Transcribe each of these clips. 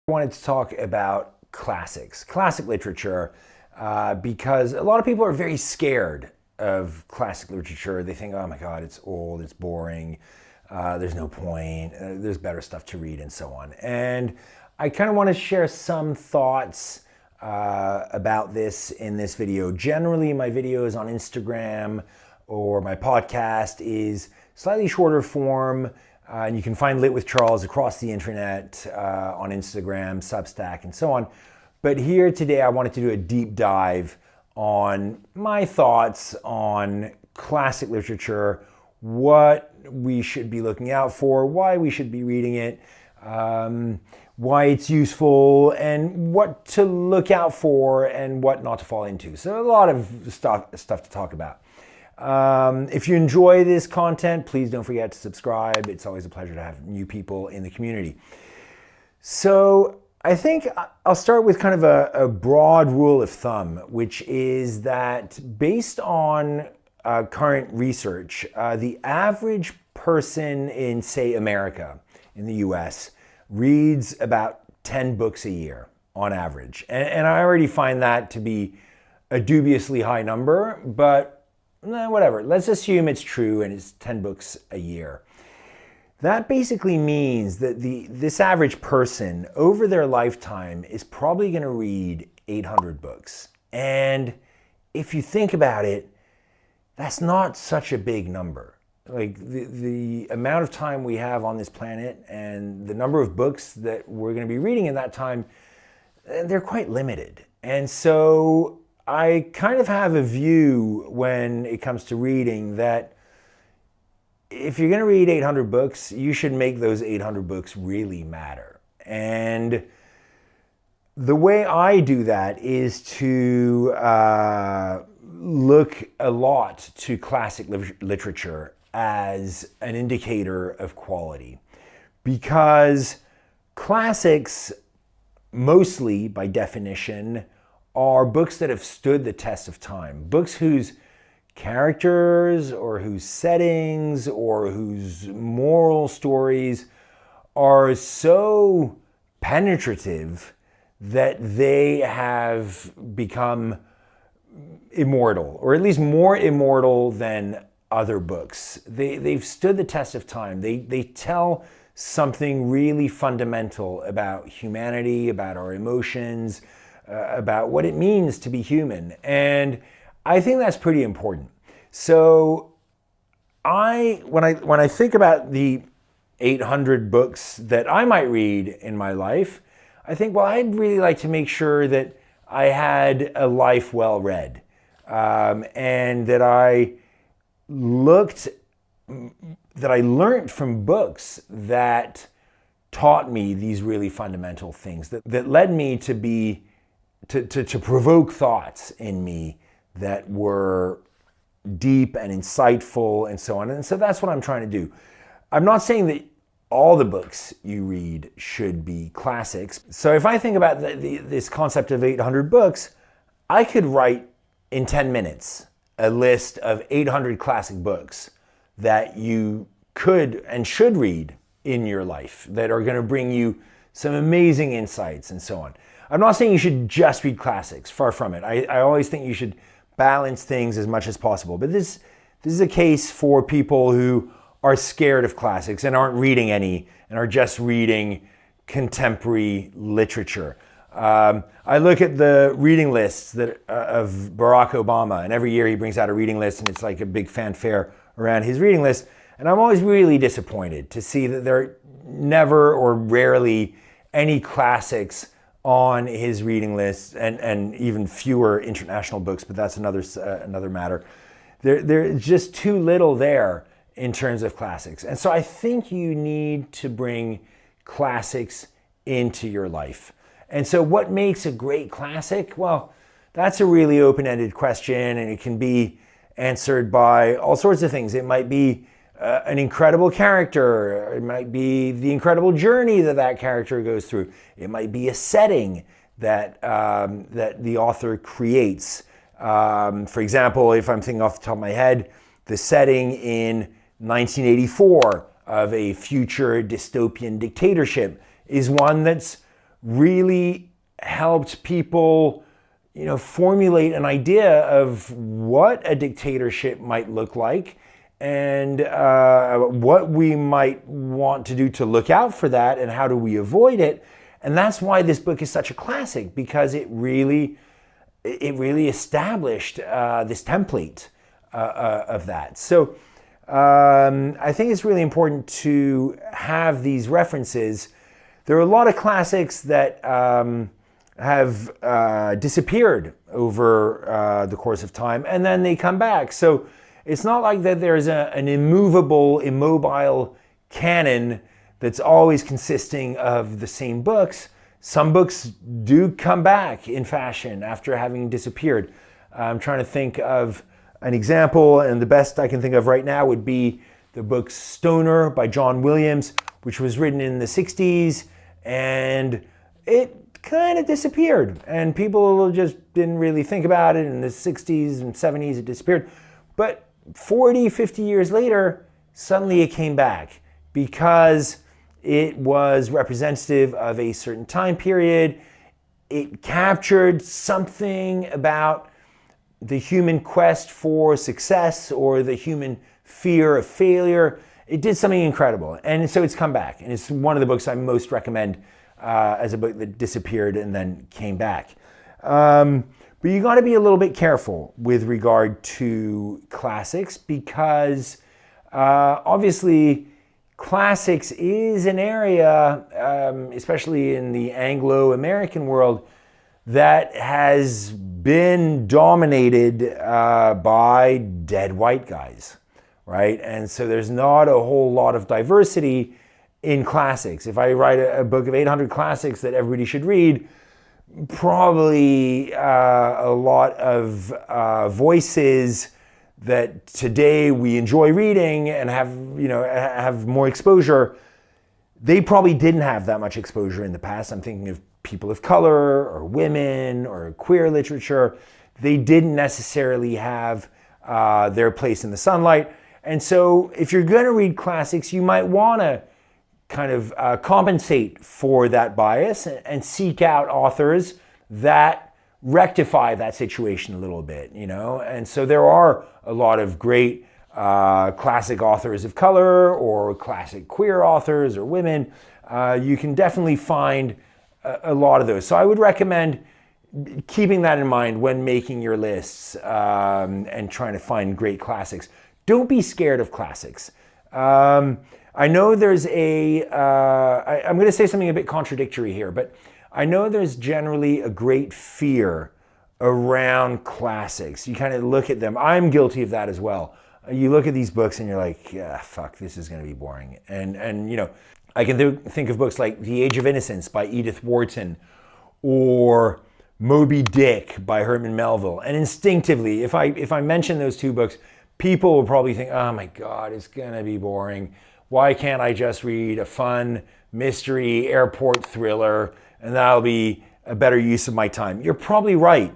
I wanted to talk about classic literature, because a lot of people are very scared of classic literature. They think, oh my God, it's old, it's boring, there's no point, there's better stuff to read, and so on. And I kind of want to share some thoughts about this in this video. Generally, my videos on Instagram or my podcast is slightly shorter form. And you can find Lit with Charles across the internet, on Instagram, Substack, and so on. But here today, I wanted to do a deep dive on my thoughts on classic literature, what we should be looking out for, why we should be reading it, why it's useful, and what to look out for and what not to fall into. So a lot of stuff to talk about. If you enjoy this content, please don't forget to subscribe. It's always a pleasure to have new people in the community. So I think I'll start with kind of a broad rule of thumb, which is that based on current research, the average person in, say, America, in the US, reads about 10 books a year on average. And I already find that to be a dubiously high number, but whatever, let's assume it's true and it's 10 books a year. That basically means that this average person over their lifetime is probably going to read 800 books. And if you think about it, that's not such a big number. Like the amount of time we have on this planet and the number of books that we're going to be reading in that time, they're quite limited. And so I kind of have a view when it comes to reading that if you're going to read 800 books, you should make those 800 books really matter. And the way I do that is to look a lot to classic literature as an indicator of quality, because classics, mostly by definition, are books that have stood the test of time, books whose characters or whose settings or whose moral stories are so penetrative that they have become immortal, or at least more immortal than other books. They've stood the test of time. They tell something really fundamental about humanity, about our emotions, about what it means to be human. And I think that's pretty important. So when I think about the 800 books that I might read in my life, I think, well, I'd really like to make sure that I had a life well read, and that I learned from books that taught me these really fundamental things, that led me to provoke thoughts in me that were deep and insightful and so on. And so that's what I'm trying to do. I'm not saying that all the books you read should be classics. So if I think about this concept of 800 books, I could write in 10 minutes a list of 800 classic books that you could and should read in your life that are going to bring you some amazing insights and so on. I'm not saying you should just read classics, far from it. I always think you should balance things as much as possible. But this is a case for people who are scared of classics and aren't reading any and are just reading contemporary literature. I look at the reading lists of Barack Obama, and every year he brings out a reading list, and it's like a big fanfare around his reading list. And I'm always really disappointed to see that there are never or rarely any classics on his reading list, and even fewer international books, but that's another matter. There's just too little there in terms of classics. And so I think you need to bring classics into your life. And so what makes a great classic? Well, that's a really open-ended question, and it can be answered by all sorts of things. It might be an incredible character. It might be the incredible journey that character goes through. It might be a setting that the author creates. For example, if I'm thinking off the top of my head, the setting in 1984 of a future dystopian dictatorship is one that's really helped people, formulate an idea of what a dictatorship might look like and what we might want to do to look out for that and how do we avoid it. And that's why this book is such a classic, because it really established this template of that. So I think it's really important to have these references. There are a lot of classics that have disappeared over the course of time, and then they come back. So it's not like that there's an immobile canon that's always consisting of the same books. Some books do come back in fashion after having disappeared. I'm trying to think of an example, and the best I can think of right now would be the book Stoner by John Williams, which was written in the 60s, and it kind of disappeared, and people just didn't really think about it. In the 60s and 70s, it disappeared. But 40, 50 years later, suddenly it came back because it was representative of a certain time period. It captured something about the human quest for success or the human fear of failure. It did something incredible. And so it's come back. And it's one of the books I most recommend as a book that disappeared and then came back. But you got to be a little bit careful with regard to classics, because obviously classics is an area, especially in the Anglo-American world, that has been dominated by dead white guys, right? And so there's not a whole lot of diversity in classics. If I write a book of 800 classics that everybody should read, probably a lot of voices that today we enjoy reading and have more exposure, they probably didn't have that much exposure in the past. I'm thinking of people of color or women or queer literature. They didn't necessarily have their place in the sunlight. And so if you're going to read classics, you might want to kind of compensate for that bias and seek out authors that rectify that situation a little bit, And so there are a lot of great classic authors of color or classic queer authors or women. You can definitely find a lot of those. So I would recommend keeping that in mind when making your lists and trying to find great classics. Don't be scared of classics. I know there's I'm going to say something a bit contradictory here, but I know there's generally a great fear around classics. You kind of look at them. I'm guilty of that as well. You look at these books and you're like, yeah, fuck, this is going to be boring. And I can think of books like The Age of Innocence by Edith Wharton or Moby Dick by Herman Melville. And instinctively, if I mention those two books, people will probably think, oh my God, it's going to be boring. Why can't I just read a fun mystery airport thriller and that'll be a better use of my time? You're probably right.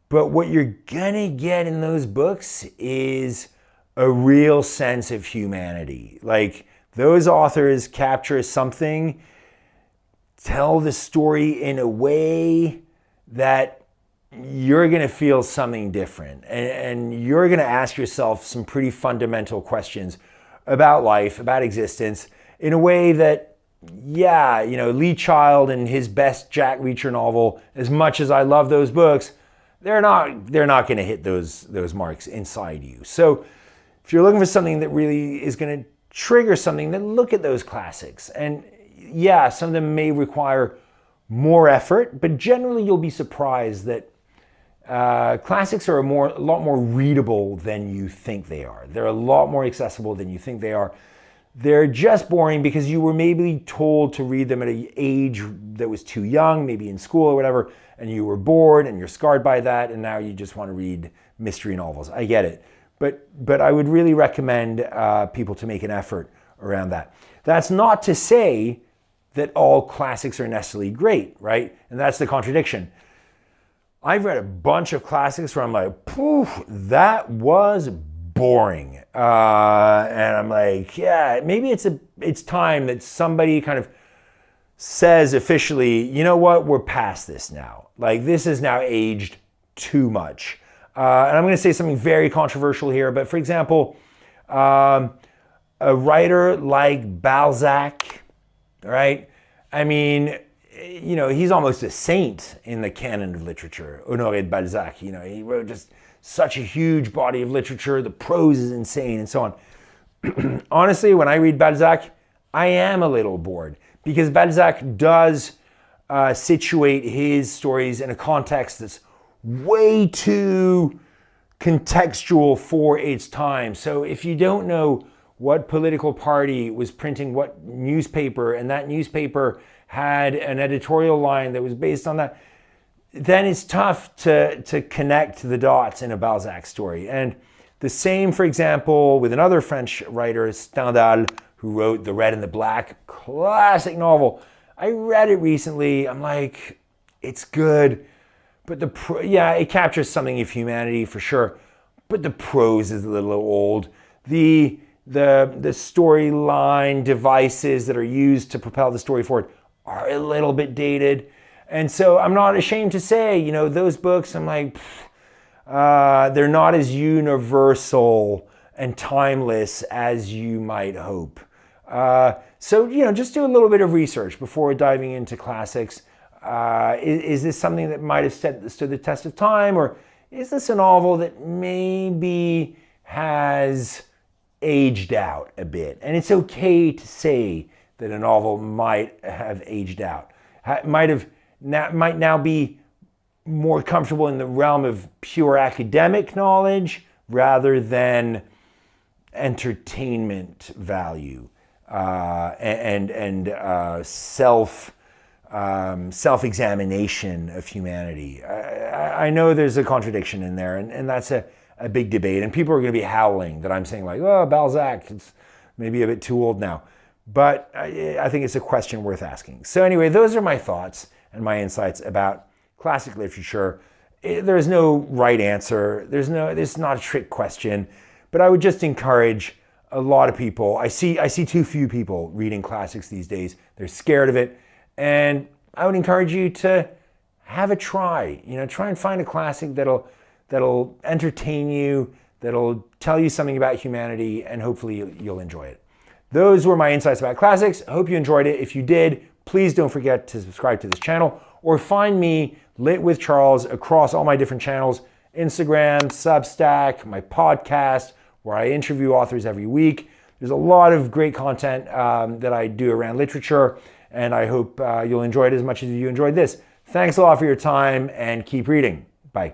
But what you're going to get in those books is a real sense of humanity. Like, those authors capture something, tell the story in a way that you're going to feel something different. And you're going to ask yourself some pretty fundamental questions about life, about existence, in a way that, Lee Child and his best Jack Reacher novel, as much as I love those books, they're not going to hit those marks inside you. So if you're looking for something that really is going to trigger something, then look at those classics. And some of them may require more effort, but generally you'll be surprised that classics are a lot more readable than you think they are. They're a lot more accessible than you think they are. They're just boring because you were maybe told to read them at an age that was too young, maybe in school or whatever, and you were bored and you're scarred by that, and now you just want to read mystery novels. I get it. But I would really recommend people to make an effort around that. That's not to say that all classics are necessarily great, right? And that's the contradiction. I've read a bunch of classics where I'm like, poof, that was boring. And I'm like, yeah, maybe it's time that somebody kind of says officially, you know what, we're past this now. Like, this is now aged too much. And I'm going to say something very controversial here, but for example, a writer like Balzac, right? I mean, you know, he's almost a saint in the canon of literature, Honoré de Balzac. You know, he wrote just such a huge body of literature. The prose is insane and so on. Honestly, when I read Balzac, I am a little bored because Balzac does situate his stories in a context that's way too contextual for its time. So if you don't know what political party was printing what newspaper, and that newspaper had an editorial line that was based on that, then it's tough to connect the dots in a Balzac story. And the same, for example, with another French writer, Stendhal, who wrote The Red and the Black, classic novel. I read it recently. I'm like, it's good, but it captures something of humanity for sure, but the prose is a little old. The storyline devices that are used to propel the story forward are a little bit dated. And so I'm not ashamed to say, you know, those books, I'm like, they're not as universal and timeless as you might hope. So, you know, just do a little bit of research before diving into classics. Is this something that might have stood the test of time, or is this a novel that maybe has aged out a bit? And it's okay to say that a novel might have aged out, might now be more comfortable in the realm of pure academic knowledge rather than entertainment value and self-examination of humanity. I know there's a contradiction in there, and that's a big debate, and people are going to be howling that I'm saying like, oh, Balzac, it's maybe a bit too old now. But I think it's a question worth asking. So anyway, those are my thoughts and my insights about classic literature. There's no right answer. There's not a trick question, but I would just encourage a lot of people. I see too few people reading classics these days. They're scared of it. And I would encourage you to have a try. You know, try and find a classic that'll entertain you, that'll tell you something about humanity, and hopefully you'll enjoy it. Those were my insights about classics. I hope you enjoyed it. If you did, please don't forget to subscribe to this channel, or find me, Lit with Charles, across all my different channels: Instagram, Substack, my podcast, where I interview authors every week. There's a lot of great content that I do around literature, and I hope you'll enjoy it as much as you enjoyed this. Thanks a lot for your time, and keep reading. Bye.